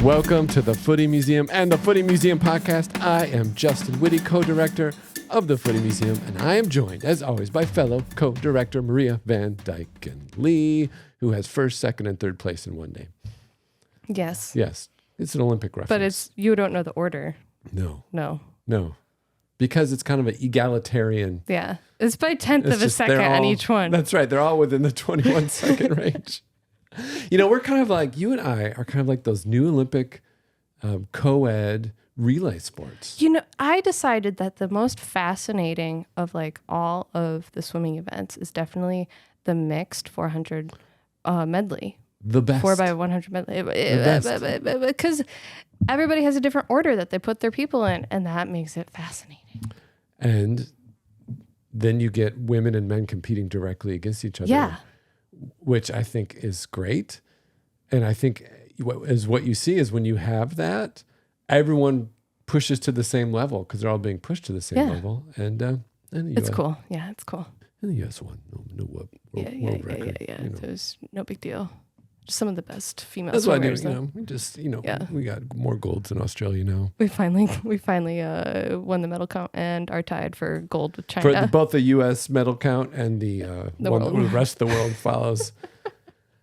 Welcome to the Footy Museum and the Footy Museum Podcast. I am Justin Whitty, co-director of the Footy Museum, and I am joined, as always, by fellow co-director Maria Van Dyken Lee, who has first, second, and third place in one name. Yes. Yes, it's an Olympic reference. But you don't know the order. No. Because it's kind of an egalitarian. Yeah. It's by 10th of a second on each one. That's right. They're all within the 21 second range. You know, we're kind of like, you and I are kind of like those new Olympic co-ed relay sports. You know, I decided that the most fascinating of like all of the swimming events is definitely the mixed 400 medley. The best. 4x100 medley. Because everybody has a different order that they put their people in, and that makes it fascinating. And then you get women and men competing directly against each other. Yeah. Which I think is great. And I think what you see is when you have that, everyone pushes to the same level because they're all being pushed to the same level. And it's cool. Yeah, it's cool. And the US won. No world record. Yeah. You know. So it was no big deal. Just some of the best female That's what I do. swimmers. We got more golds in Australia now. We finally won the medal count and are tied for gold with China. For both the U.S. medal count and the rest of the world follows.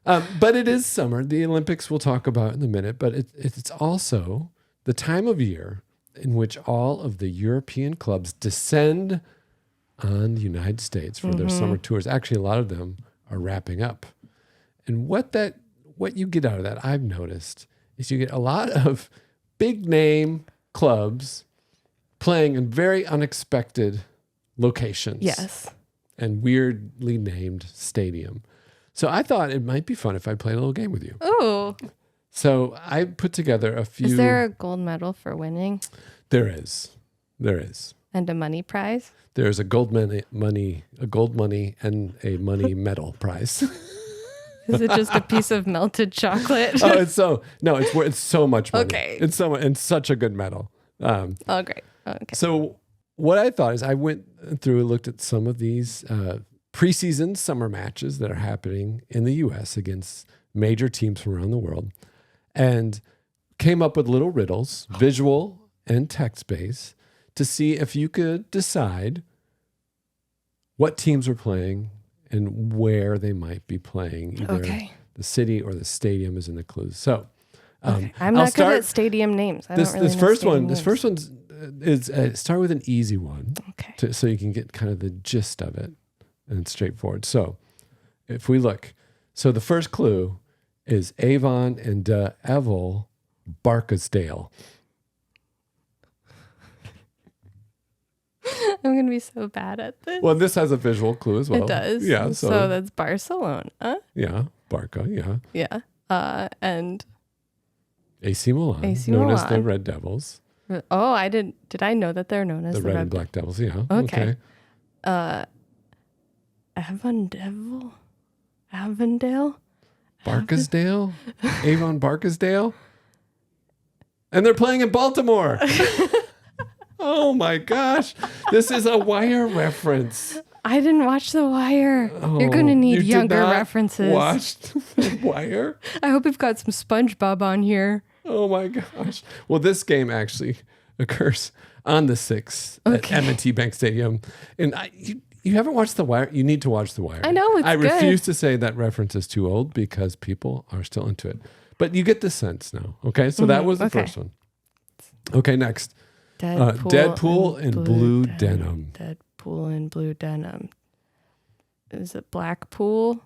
But it is summer. The Olympics we'll talk about in a minute. But it's also the time of year in which all of the European clubs descend on the United States for their summer tours. Actually, a lot of them are wrapping up. And what you get out of that, I've noticed, is you get a lot of big name clubs playing in very unexpected locations. Yes. And weirdly named stadium. So I thought it might be fun if I played a little game with you. Ooh. So I put together a few. Is there a gold medal for winning? There is. And a money prize? There's a gold money, and a money medal prize. Is it just a piece of melted chocolate? It's so much money. Okay. It's such a good medal. Great. Okay. So what I thought is I went through and looked at some of these preseason summer matches that are happening in the U.S. against major teams from around the world and came up with little riddles, visual and text-based, to see if you could decide what teams were playing and where they might be playing. Either the city or the stadium is in the clues. So I'm not good at stadium names. This first one is start with an easy one. Okay. So you can get kind of the gist of it and it's straightforward. So if we look, so the first clue is Avon and de Evel Barkasdale. I'm going to be so bad at this. Well, this has a visual clue as well. It does. Yeah. So that's Barcelona. Yeah. Barca. Yeah. Yeah. And AC Milan. Known as the Red Devils. Oh, did I know that they're known as the Red and Black Devils? Yeah. Okay. Avondale? Barkasdale? Avon Barkasdale? And they're playing in Baltimore. Oh my gosh. This is a Wire reference. I didn't watch The Wire. You're going to need younger references. Watched The Wire? I hope we've got some SpongeBob on here. Oh my gosh. Well, this game actually occurs on the 6th at M&T Bank Stadium. And you haven't watched The Wire? You need to watch The Wire. I know, it's I good. refuse to say that reference is too old because people are still into it. But you get the sense now. Okay, so that was the first one. Okay, next. Deadpool and blue denim. Deadpool and blue denim. Is it Blackpool?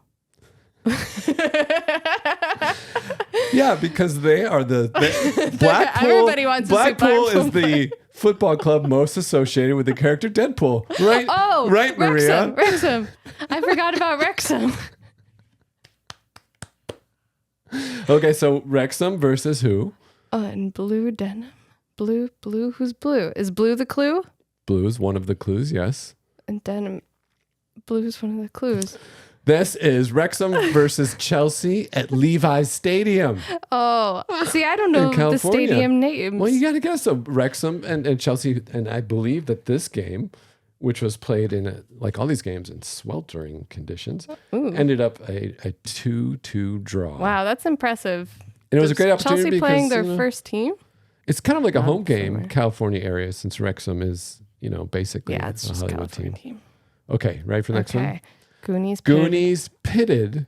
Yeah, because they are Blackpool. Everybody wants to say Blackpool is the football club most associated with the character Deadpool, right? Oh, right, Maria. Wrexham. I forgot about Wrexham. Okay, so Wrexham versus who? And blue denim. Blue. Who's blue? Is blue the clue? Blue is one of the clues, yes. And denim. Blue is one of the clues. This is Wrexham versus Chelsea at Levi's Stadium. Oh, see, I don't know the stadium names. Well, you got to guess. So Wrexham and Chelsea, and I believe that this game, which was played in, like all these games, in sweltering conditions, ended up a 2-2 draw. Wow, that's impressive. And it was a great opportunity Chelsea playing because, their first team? it's kind of like a home game, summer. California area, since Wrexham is, basically Yeah, it's a just Hollywood California team. team. Okay, ready for the next one? Okay. Goonies. Pitted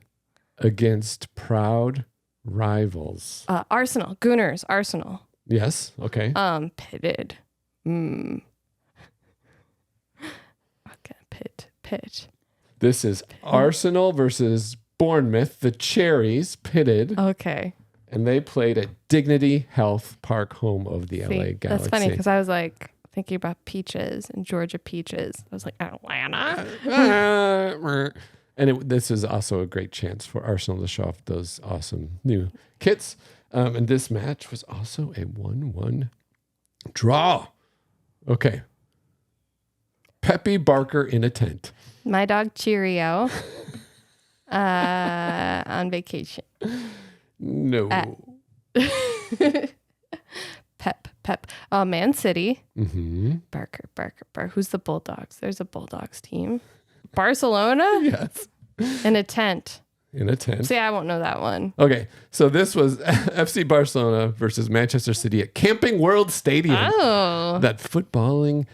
against proud rivals. Arsenal. Gooners. Arsenal. Yes, okay. Pitted. Okay, pit. This is Arsenal versus Bournemouth. The Cherries pitted, Okay. and they played at Dignity Health Park, home of the LA Galaxy. That's funny because I was like thinking about peaches and Georgia peaches. I was like, Atlanta. And this is also a great chance for Arsenal to show off those awesome new kits. And this match was also a 1-1 draw. Okay. Peppy Barker in a tent. My dog Cheerio on vacation. No. Pep. Man City. Mm-hmm. Barker. Who's the Bulldogs? There's a Bulldogs team. Barcelona? Yes. In a tent. In a tent. See, I won't know that one. Okay, so this was FC Barcelona versus Manchester City at Camping World Stadium. Oh. That footballing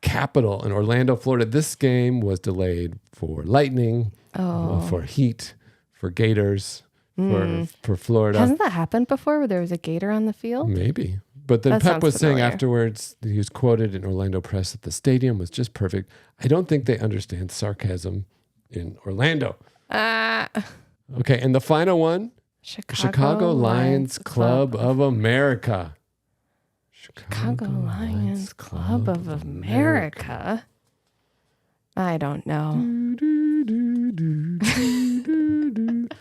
capital in Orlando, Florida. This game was delayed for lightning, for heat, for gators, for Florida. Hasn't that happened before where there was a gator on the field? Maybe. But then That Pep sounds was saying familiar. afterwards, he was quoted in Orlando Press that the stadium was just perfect. I don't think they understand sarcasm in Orlando. Okay, and the final one, Chicago Lions Club of America. Chicago Lions Club of America. I don't know.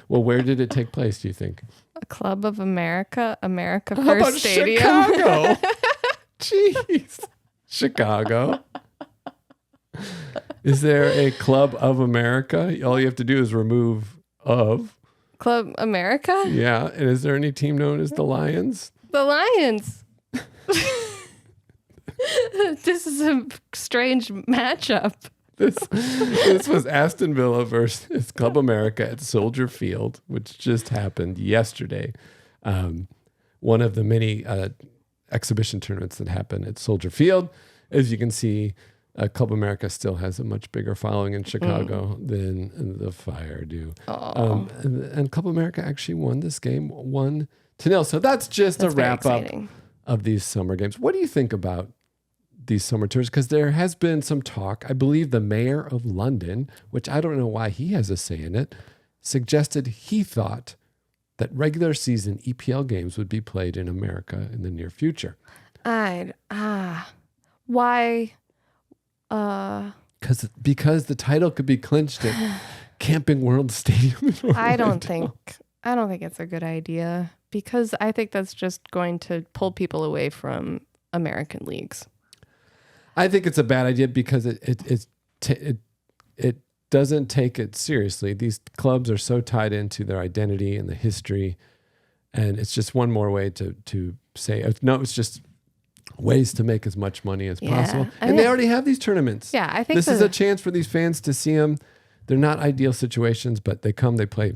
Well, where did it take place, do you think? A Club of America How First about Stadium. Chicago? Jeez. Chicago. Is there a Club of America? All you have to do is remove of. Club America? Yeah. And is there any team known as the Lions? The Lions. This is a strange matchup. This was Aston Villa versus Club America at Soldier Field, which just happened yesterday. One of the many exhibition tournaments that happen at Soldier Field. As you can see, Club America still has a much bigger following in Chicago than the Fire do. And Club America actually won this game 1-0. So that's a wrap up of these summer games. What do you think about these summer tours? Because there has been some talk. I believe the mayor of London, which I don't know why he has a say in it, suggested he thought that regular season EPL games would be played in America in the near future. Why? Because the title could be clinched at Camping World Stadium in Orlando. I don't think it's a good idea because I think that's just going to pull people away from American leagues. I think it's a bad idea because it doesn't take it seriously. These clubs are so tied into their identity and the history, and it's just one more way to say no. It's just ways to make as much money as possible, and they already have these tournaments. Yeah, I think this is a chance for these fans to see them. They're not ideal situations, but they come. They play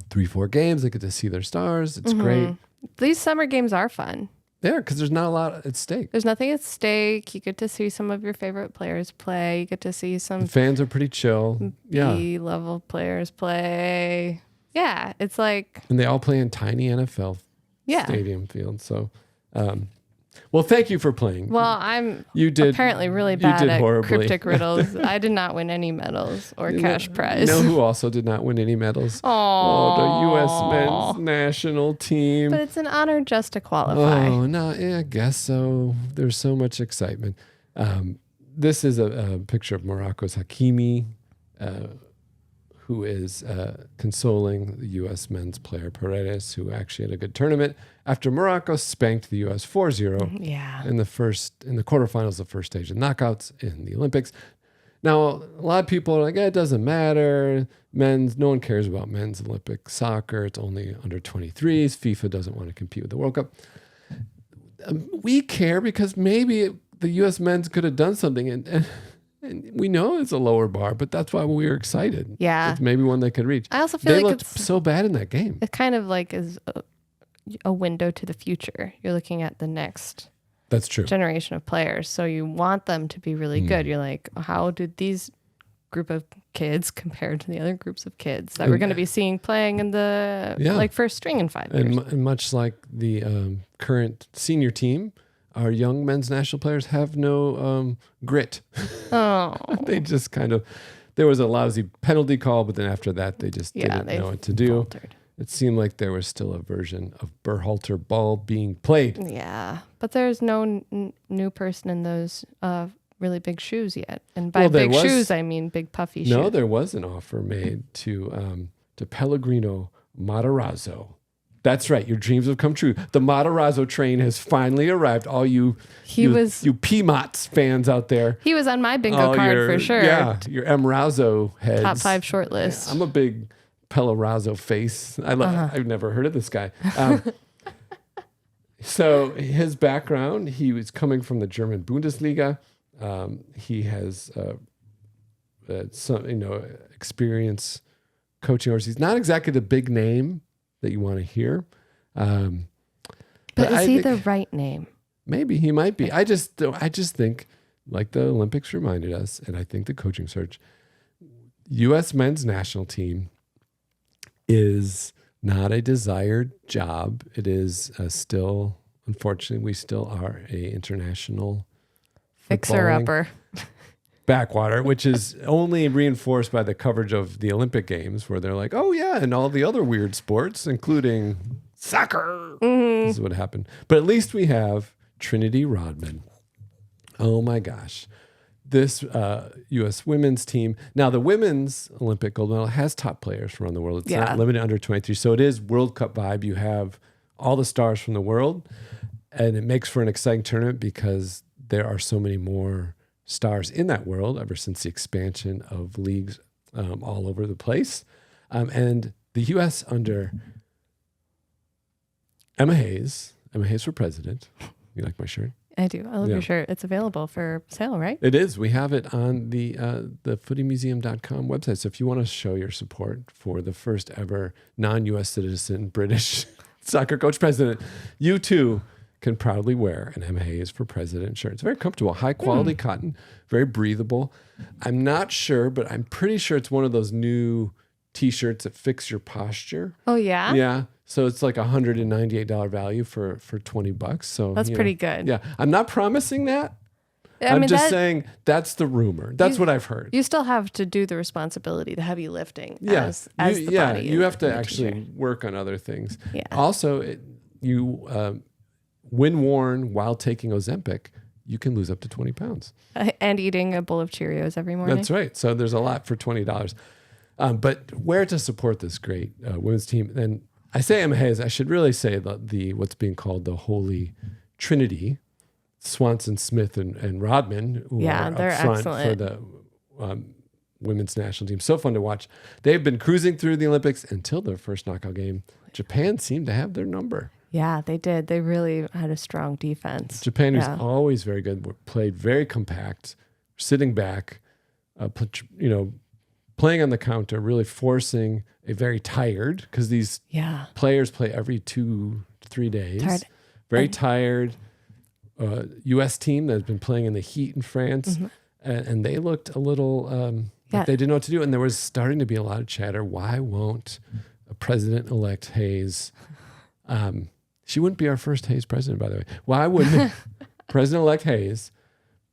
3-4 games. They get to see their stars. It's great. These summer games are fun. Yeah, because there's not a lot at stake. There's nothing at stake. You get to see some of your favorite players play. You get to see some The fans are pretty chill. Yeah. B-level players play. Yeah, it's like... And they all play in tiny NFL stadium fields. So, well, thank you for playing. Well, I'm did apparently really bad at horribly. cryptic riddles. I did not win any medals or cash prize. You know who also did not win any medals? Oh, the U.S. men's national team. But it's an honor just to qualify. Oh, no, I guess so. There's so much excitement. This is a picture of Morocco's Hakimi, who is consoling the U.S. men's player Paredes, who actually had a good tournament after Morocco spanked the U.S. 4-0 in the quarterfinals, the first stage of knockouts in the Olympics. Now, a lot of people are like, it doesn't matter. No one cares about men's Olympic soccer. It's only under 23s. FIFA doesn't want to compete with the World Cup. We care because maybe the U.S. men's could have done something, and we know it's a lower bar, but that's why we were excited. Yeah. It's maybe one they could reach. I also feel they like looked so bad in that game. it kind of like is a window to the future. You're looking at the next That's true. generation of players. So you want them to be really good. You're like, how did these group of kids compare to the other groups of kids that we're going to be seeing playing in the like first string in 5 years? And much like the current senior team, our young men's national players have no grit. Oh. They just kind of, there was a lousy penalty call, but then after that, they just didn't know what to do. Faltered. It seemed like there was still a version of Berhalter ball being played. Yeah, but there's no new person in those really big shoes yet. And by big shoes, I mean big puffy shoes. No, there was an offer made to Pellegrino Matarazzo. That's right. Your dreams have come true. The Matarazzo train has finally arrived. All you PMOTS fans out there. He was on my bingo card for sure. Yeah, your M. Razzo heads. Top 5 short list. Yeah, I'm a big Pellerazzo face. I've never heard of this guy. So his background, he was coming from the German Bundesliga. He has some experience coaching overseas. Not exactly the big name that you want to hear. But is he the right name? Maybe he might be. I just think, like the Olympics reminded us, and I think the coaching search, U.S. men's national team is not a desired job. It is still, unfortunately, we still are a international fixer-upper backwater, which is only reinforced by the coverage of the Olympic Games, where they're like, oh yeah, and all the other weird sports, including soccer. This is what happened. But at least we have Trinity Rodman. Oh my gosh. This U.S. women's team. Now, the women's Olympic gold medal has top players from around the world. It's not limited under 23. So it is World Cup vibe. You have all the stars from the world, and it makes for an exciting tournament because there are so many more stars in that world ever since the expansion of leagues all over the place. And the U.S. under Emma Hayes for president. You like my shirt? I do. I love your shirt. It's available for sale, right? It is. We have it on the footymuseum.com website. So if you want to show your support for the first ever non-U.S. citizen British soccer coach president, you too can proudly wear an Emma Hayes for president shirt. It's very comfortable, high quality cotton, very breathable. I'm not sure, but I'm pretty sure it's one of those new t-shirts that fix your posture. Oh yeah? Yeah. So it's like $198 value for $20. So that's pretty good. Yeah. I'm not promising that. I'm just saying that's the rumor. That's what I've heard. You still have to do the responsibility, the heavy lifting as the body. You have to actually work on other things. Yeah. Also, when worn while taking Ozempic, you can lose up to 20 pounds. And eating a bowl of Cheerios every morning. That's right. So there's a lot for $20. But where to support this great women's team? And I say Emma Hayes, I should really say the what's being called the Holy Trinity, Swanson, Smith, and Rodman, who are they're up front excellent for the women's national team. So fun to watch. They've been cruising through the Olympics until their first knockout game. Japan seemed to have their number. Yeah, they did. They really had a strong defense. Japan was always very good. Played very compact, sitting back, playing on the counter, really forcing a very tired, because these players play every 2-3 days. Very tired. U.S. team that has been playing in the heat in France, and they looked a little like they didn't know what to do. And there was starting to be a lot of chatter. Why won't President-elect Hayes? She wouldn't be our first Hayes president, by the way. Why wouldn't President-elect Hayes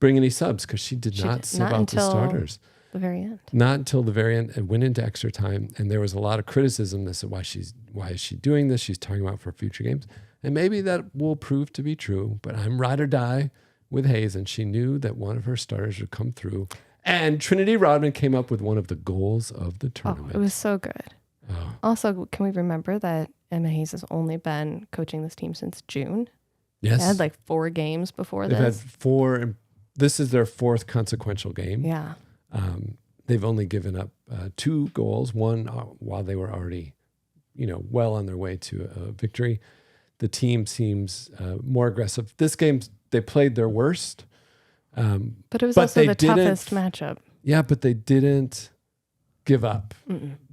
bring any subs? Because she did not sub out the starters. The very end. Not until the very end. It went into extra time, and there was a lot of criticism that said, why is she doing this? She's talking about for future games. And maybe that will prove to be true, but I'm ride or die with Hayes, and she knew that one of her starters would come through. And Trinity Rodman came up with one of the goals of the tournament. Oh, it was so good. Oh. Also, can we remember that Emma Hayes has only been coaching this team since June? Yes. They had like 4 games before They've this. Had 4. This is their 4th consequential game. Yeah. They've only given up 2 goals, one while they were already, well on their way to a victory. The team seems more aggressive. This game, they played their worst. But it was also the toughest matchup. Yeah, but they didn't give up.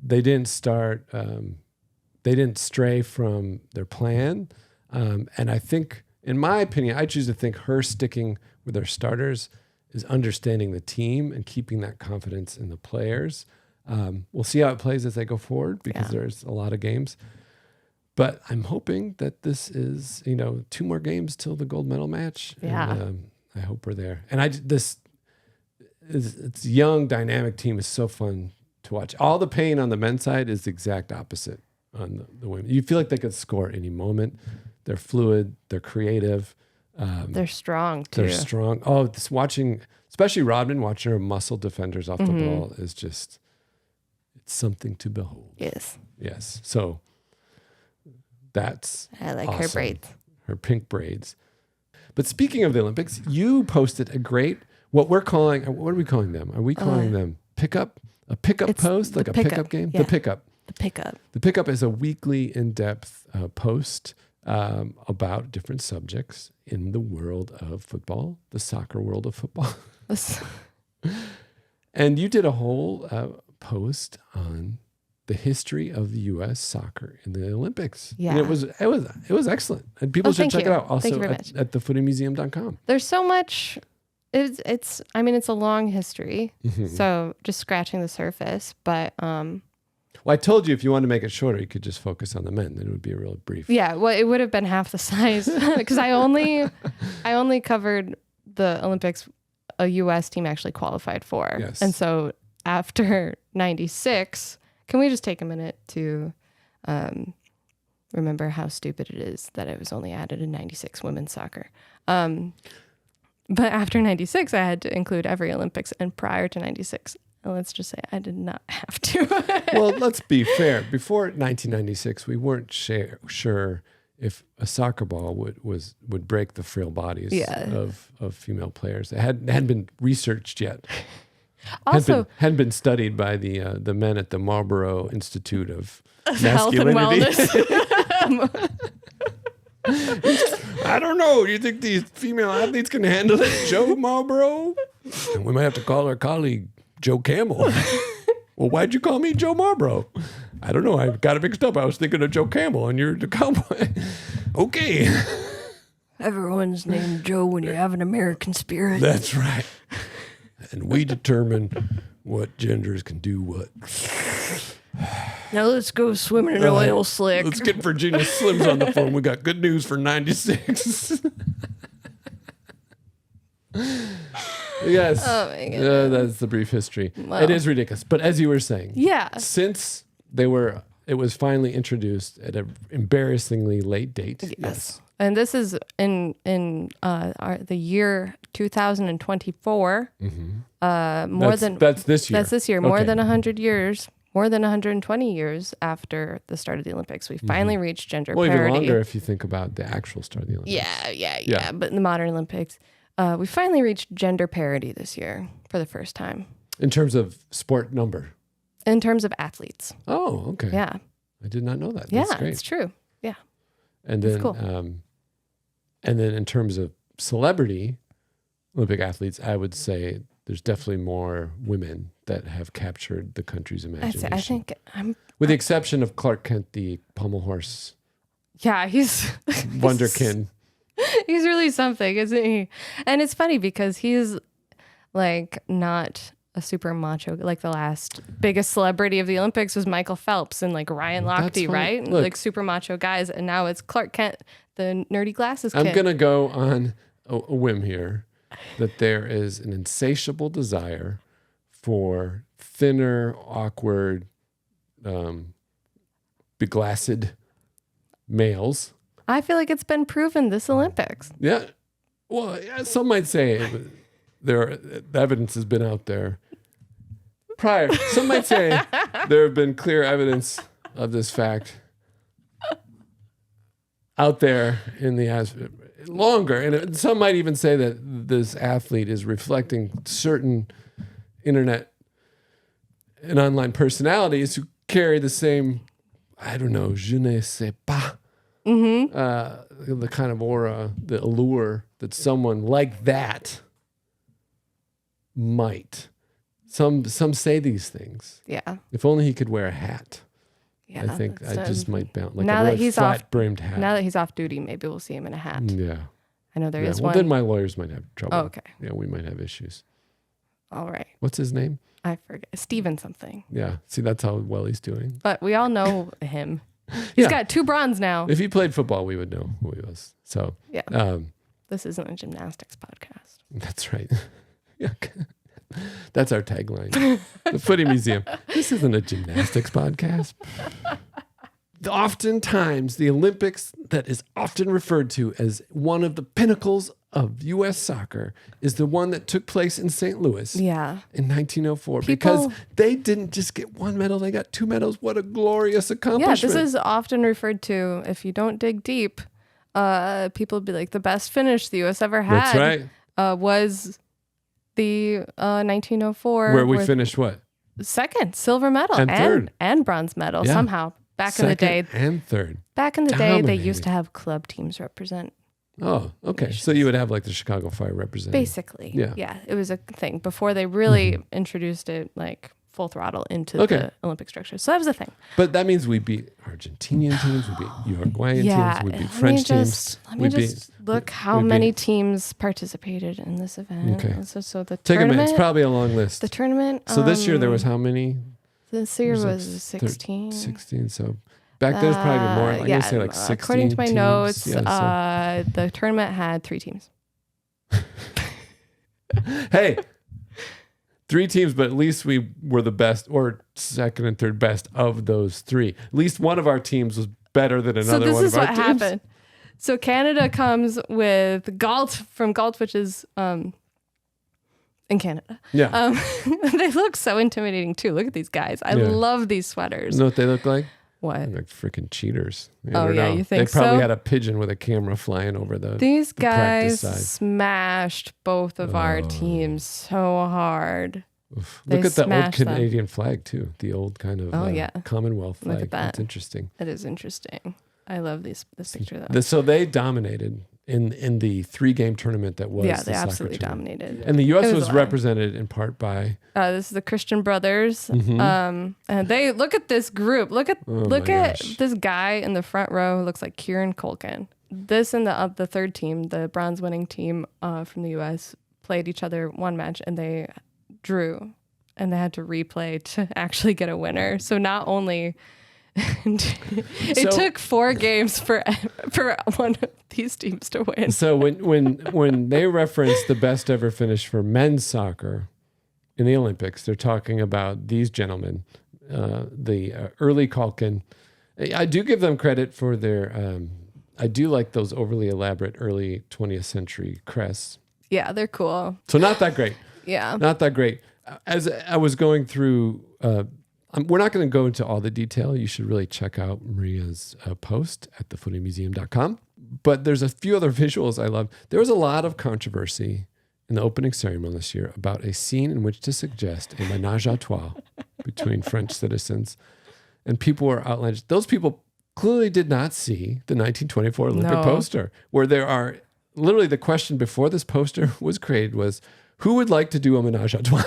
They didn't start they didn't stray from their plan. And I think, in my opinion, I choose to think her sticking with their starters is understanding the team and keeping that confidence in the players. We'll see how it plays as they go forward because there's a lot of games. But I'm hoping that this is, 2 more games till the gold medal match. Yeah. And I hope we're there. And it's a young, dynamic team is so fun to watch. All the pain on the men's side is the exact opposite on the women. You feel like they could score at any moment. They're fluid. They're creative. They're strong too. They're strong. Oh, this watching, especially Rodman, watching her muscle defenders off the ball is just, it's something to behold. Yes. So that's I like awesome. her braids. Her pink braids. But speaking of the Olympics, you posted a great, what are we calling them? Are we calling them pickup? A pickup post? Like a pickup game? Yeah. The pickup. The pickup is a weekly in-depth post about different subjects in the world of football, the soccer world of football. And you did a whole post on the history of the U.S. soccer in the Olympics. Yeah. And it was excellent. And people should check it out also at thefootymuseum.com. There's so much. It's a long history. So just scratching the surface. But well, I told you if you want to make it shorter, you could just focus on the men. Then it would be a real brief. Yeah, well, it would have been half the size because I only covered the Olympics a U.S. team actually qualified for. Yes. And so after 96, can we just take a minute to remember how stupid it is that it was only added in 96 women's soccer? But after 96, I had to include every Olympics. And prior to 96, let's just say I did not have to. Well, let's be fair. Before 1996, we weren't sure if a soccer ball would break the frail bodies of female players. It hadn't been researched yet. Also, hadn't been studied by the men at the Marlborough Institute of Health and Masculinity. I don't know. Do you think these female athletes can handle it, Joe Marlborough? And we might have to call our colleague Joe Camel. Well, why'd you call me Joe Marlborough? I don't know. I got it mixed up. I was thinking of Joe Camel, and you're the cowboy. Okay. Everyone's named Joe when you have an American spirit. That's right. And we determine what genders can do what. Now let's go swimming in an oil slick. Let's get Virginia Slims on the phone. We got good news for 96. Yes. Oh my God. That's the brief history. Wow. It is ridiculous. But as you were saying, since it was finally introduced at an embarrassingly late date. Yes. And this is in the year 2024. That's this year. That's this year. More than 100 years. More than 120 years after the start of the Olympics, we finally reached gender parity. Well, even longer if you think about the actual start of the Olympics. Yeah. But in the modern Olympics, we finally reached gender parity this year for the first time. In terms of sport number? In terms of athletes. Oh, okay. Yeah. I did not know that. Yeah, That's great. It's true. Yeah. And then, cool. And then in terms of celebrity Olympic athletes, I would say there's definitely more women that have captured the country's imagination. I think with the exception of Clark Kent, the pommel horse. Yeah, he's wonderkin. He's really something, isn't he? And it's funny because he's like not a super macho. Like the last biggest celebrity of the Olympics was Michael Phelps and like Ryan Lochte, right? Look, like super macho guys. And now it's Clark Kent, the nerdy glasses kid. I'm going to go on a whim here that there is an insatiable desire for thinner, awkward, beglassed males. I feel like it's been proven this Olympics. Yeah. Well, some might say the evidence has been out there prior. Some might say there have been clear evidence of this fact out there in the longer. And some might even say that this athlete is reflecting certain internet and online personalities who carry the same, I don't know, je ne sais pas. The kind of aura, the allure that someone like that might. Some say these things. Yeah. If only he could wear a hat. Yeah, I think I just might bounce like now a that really he's flat-brimmed hat. Now that he's off duty, maybe we'll see him in a hat. Yeah. I know there is well, one. Then my lawyers might have trouble. Oh, okay. Yeah, we might have issues. All right. What's his name? I forget. Steven something. Yeah. See, that's how well he's doing. But we all know him. He's got 2 bronze now. If he played football, we would know who he was. So yeah. This isn't a gymnastics podcast. That's right. Yeah. That's our tagline. The Footy Museum. This isn't a gymnastics podcast. Oftentimes, the Olympics that is often referred to as one of the pinnacles of U.S. soccer is the one that took place in St. Louis in 1904. Because they didn't just get 1 medal, they got 2 medals. What a glorious accomplishment. Yeah, this is often referred to, if you don't dig deep, people would be like, the best finish the U.S. ever had. That's right. Was the 1904. Where we finished what? Second, silver medal. And third. And bronze medal somehow. Back in the day. And third. Back in the day, they used to have club teams represent. Oh, okay. So you would have like the Chicago Fire represent. Basically. Yeah. It was a thing before they really introduced it like full throttle into the Olympic structure. So that was a thing. But that means we beat Argentinian teams, we beat Uruguayan teams, we beat French teams. Let me just look how many teams participated in this event. Okay. So the Take tournament. a minute. It's probably a long list. The tournament. So this year there was how many? This year was 16. 16. So back there's probably more. I'm going to say like 16 according to my teams. notes, Yeah, the tournament had 3 teams. Hey, 3 teams, but at least we were the best or second and third best of those 3. At least one of our teams was better than another one of our teams. So this is what happened. So Canada comes with Galt from Galt, which is in Canada. Yeah. They look so intimidating too. Look at these guys. I love these sweaters. You know what they look like? What? They're like freaking cheaters. You think so? They probably had a pigeon with a camera flying over the These guys smashed both of our teams so hard. Look at the old Canadian flag too. The old kind of Commonwealth flag. Look at that. That's interesting. It is interesting. I love this picture though. So they dominated in the 3-game tournament that was they absolutely dominated. And the U.S. was represented in part by this is the Christian brothers. And they look at this group. Look at this guy in the front row who looks like Kieran Culkin. This and the third team, the bronze winning team from the U.S. played each other one match and they drew, and they had to replay to actually get a winner. So not only it took 4 games for one of these teams to win. So when they reference the best ever finish for men's soccer in the Olympics, they're talking about these gentlemen, the early Culkin. I do give them credit for their. I do like those overly elaborate early 20th century crests. Yeah, they're cool. So not that great. Yeah, not that great. As I was going through. We're not going to go into all the detail. You should really check out Maria's post at thefootymuseum.com. But there's a few other visuals I love. There was a lot of controversy in the opening ceremony this year about a scene in which to suggest a menage a trois between French citizens. And people were outlandish. Those people clearly did not see the 1924 Olympic poster, where there are literally the question before this poster was created was, who would like to do a menage a trois?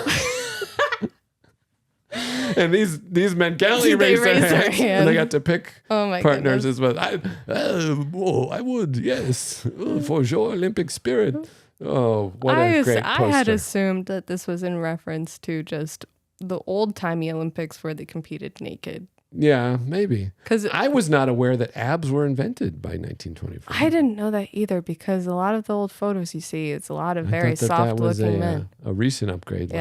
And these men gallantly raised their hands, and they got to pick partners as well. I would, yes, for your Olympic spirit. Oh, what a great poster. I had assumed that this was in reference to just the old-timey Olympics where they competed naked. Yeah, maybe. Because I was not aware that abs were invented by 1924. I didn't know that either, because a lot of the old photos you see, it's a lot of very soft-looking men. A recent upgrade,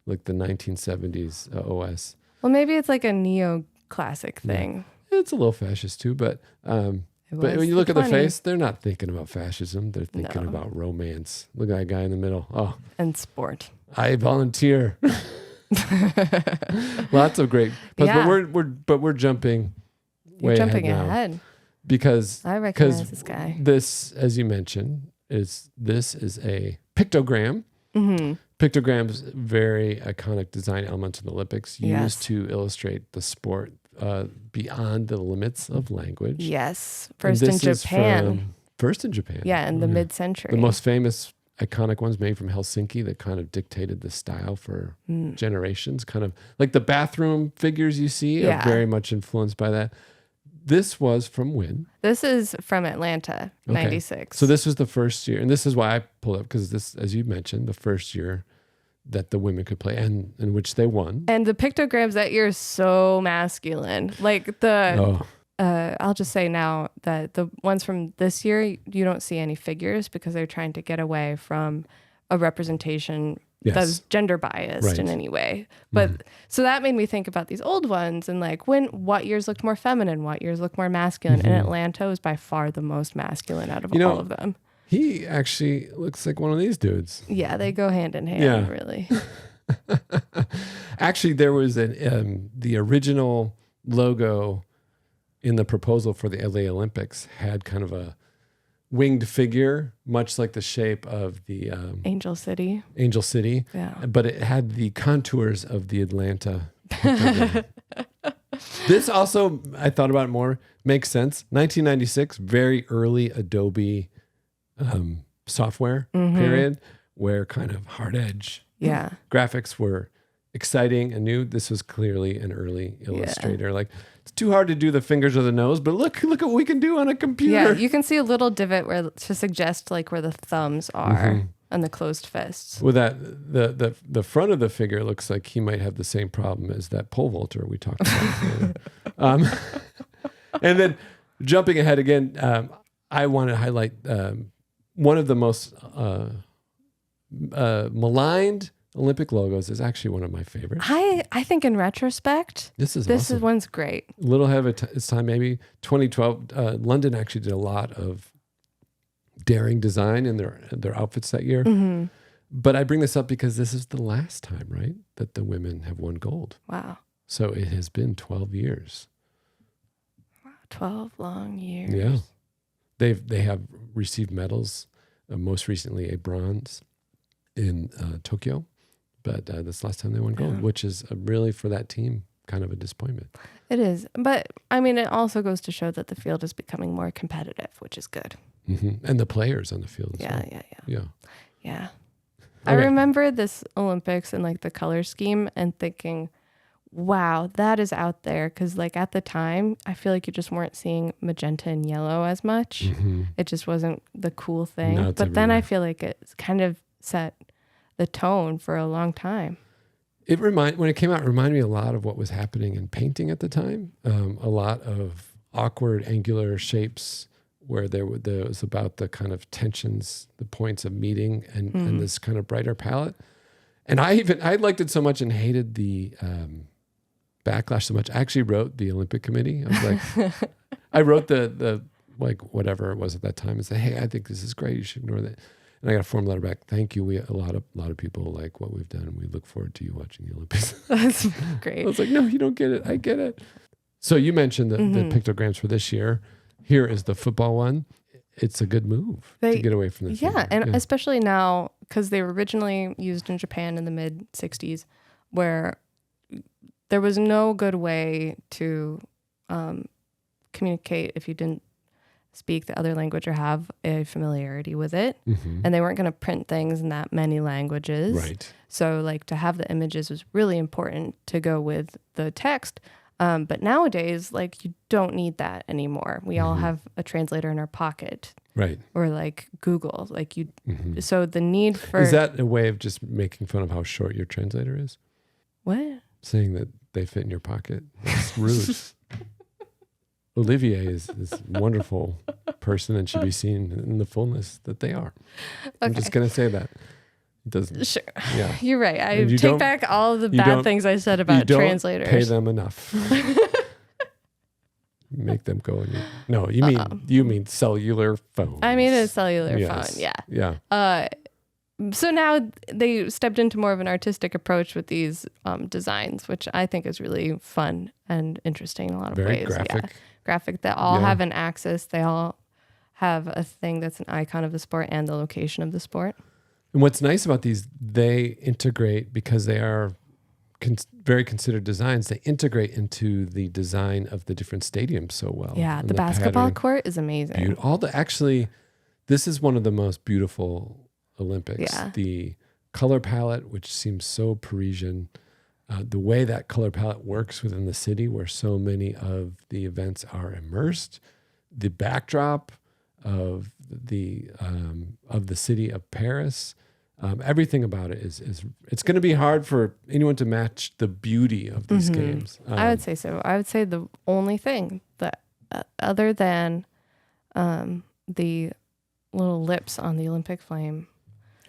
like the 1970s OS. Well, maybe it's like a neo-classic thing. Yeah. It's a little fascist too, but when you look at the face, they're not thinking about fascism. They're thinking about romance. Look at that guy in the middle. Oh, and sport. I volunteer. Lots of great. But we're jumping way ahead now. Because I recognize this guy. This, as you mentioned, is a pictogram. Mm-hmm. Pictograms, very iconic design element in the Olympics, used to illustrate the sport beyond the limits of language. Yes, first in Japan. First in Japan. Yeah, in the mid-century. The most famous iconic ones made from Helsinki that kind of dictated the style for generations. Kind of like the bathroom figures you see are very much influenced by that. This was from when? This is from Atlanta, 96. So this was the first year. And this is why I pulled up, because this, as you mentioned, the first year that the women could play and in which they won. And the pictograms that year is so masculine. Like I'll just say now that the ones from this year, you don't see any figures because they're trying to get away from a representation that's gender biased in any way. But so that made me think about these old ones and like what years looked more feminine, what years looked more masculine. And Atlanta was by far the most masculine out of all of them. He actually looks like one of these dudes. Yeah, they go hand in hand, really. Actually, there was the original logo in the proposal for the LA Olympics had kind of a winged figure, much like the shape of the Angel City. Yeah. But it had the contours of the Atlanta. This also, I thought about it more, makes sense. 1996, very early Adobe software period, where kind of hard edge graphics were exciting and new. This was clearly an early Illustrator. Like, it's too hard to do the fingers or the nose, but look at what we can do on a computer. Yeah, you can see a little divot to suggest like where the thumbs are and the closed fists. Well, that the front of the figure looks like he might have the same problem as that pole vaulter we talked about. And then jumping ahead again, I want to highlight one of the most maligned Olympic logos is actually one of my favorites. I think in retrospect, this awesome. One's great. A little ahead of its time, maybe 2012. London actually did a lot of daring design in their outfits that year. But I bring this up because this is the last time, right, that the women have won gold. Wow. So it has been 12 years. Wow, 12 long years. Yeah. They have received medals, most recently a bronze in Tokyo. But this last time they won gold, which is really, for that team, kind of a disappointment. It is. But, I mean, it also goes to show that the field is becoming more competitive, which is good. And the players on the field as well. Yeah. Okay. I remember this Olympics and, like, the color scheme and thinking, wow, that is out there. Because, like, at the time, I feel like you just weren't seeing magenta and yellow as much. It just wasn't the cool thing. But everywhere. Then I feel like it's kind of set the tone for a long time. When it came out, it reminded me a lot of what was happening in painting at the time. A lot of awkward angular shapes where there was about the kind of tensions, the points of meeting, and this kind of brighter palette. And I liked it so much and hated the backlash so much. I actually wrote the Olympic Committee. I was like, I wrote the like whatever it was at that time and said, hey, I think this is great. You should ignore that. And I got a form letter back. Thank you. A lot of people like what we've done, and we look forward to you watching the Olympics. That's great. I was like, no, you don't get it. I get it. So you mentioned the pictograms for this year. Here is the football one. It's a good move to get away from this. Yeah, especially now, because they were originally used in Japan in the mid-'60s, where there was no good way to communicate if you didn't speak the other language or have a familiarity with it. And they weren't going to print things in that many languages. Right. So like to have the images was really important to go with the text. But nowadays, like you don't need that anymore. We all have a translator in our pocket. Right. Or like Google. Like you. So the need for... Is that a way of just making fun of how short your translator is? What? Saying that they fit in your pocket. That's rude. Olivier is this wonderful person and should be seen in the fullness that they are. Okay. I'm just going to say that. It doesn't. Sure. Yeah. You're right. I take back all of the bad things I said about translators. Pay them enough. Make them go. You mean cellular phone. I mean a cellular phone. Yeah. Yeah. So now they stepped into more of an artistic approach with these designs, which I think is really fun and interesting in a lot of ways. Graphic. Yeah. Graphic that all have an axis. They all have a thing that's an icon of the sport and the location of the sport. And what's nice about these, they integrate, because they are very considered designs, they integrate into the design of the different stadiums so well. Yeah, the basketball court is amazing. Actually, this is one of the most beautiful Olympics. Yeah. The color palette, which seems so Parisian, the way that color palette works within the city where so many of the events are immersed, the backdrop of the city of Paris, everything about it is it's going to be hard for anyone to match the beauty of these games. I would say so. I would say the only thing that other than the little lips on the Olympic flame.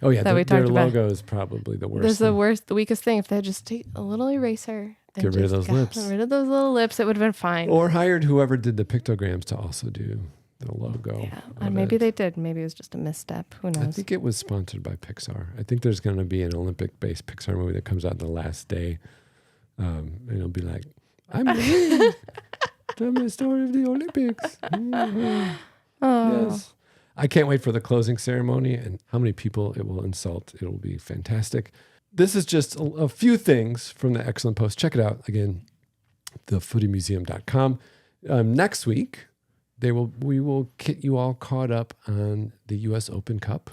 Oh yeah, that we their talked about. logo is probably the worst. This is the weakest thing. If they just take a little eraser and get rid of those lips. Get rid of those little lips, it would have been fine. Or hired whoever did the pictograms to also do the logo. Yeah, and maybe they did. Maybe it was just a misstep. Who knows? I think it was sponsored by Pixar. I think there's going to be an Olympic-based Pixar movie that comes out the last day. And it'll be like, I'm the tell me the story of the Olympics. Mm-hmm. Oh. Yes. I can't wait for the closing ceremony and how many people it will insult. It will be fantastic. This is just a few things from the excellent post. Check it out. Again, thefootymuseum.com. Next week, we will get you all caught up on the US Open Cup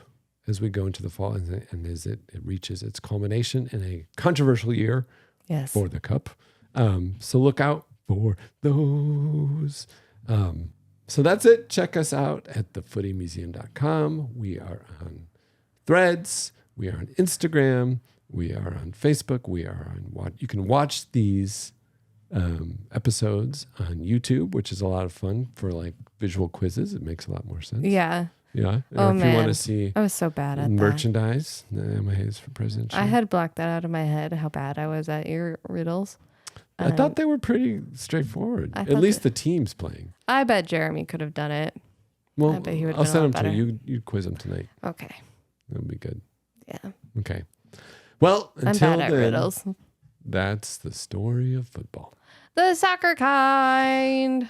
as we go into the fall and as it reaches its culmination in a controversial year for the Cup. So look out for those. So that's it. Check us out at thefootymuseum.com. We are on Threads. We are on Instagram. We are on Facebook. We are on you can watch these episodes on YouTube, which is a lot of fun for like visual quizzes. It makes a lot more sense. Yeah. Yeah. Oh, if you want to see I was so bad at merchandise, Emma Hayes for president. I had blocked that out of my head, how bad I was at your riddles. I thought they were pretty straightforward. At least the teams playing. I bet Jeremy could have done it. Well, I bet he would have I'll done send a them lot to better. you. You quiz them tonight. Okay. That'll be good. Yeah. Okay. Well, I'm until bad at then, riddles. that's the story of football. The soccer kind.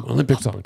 Olympic song.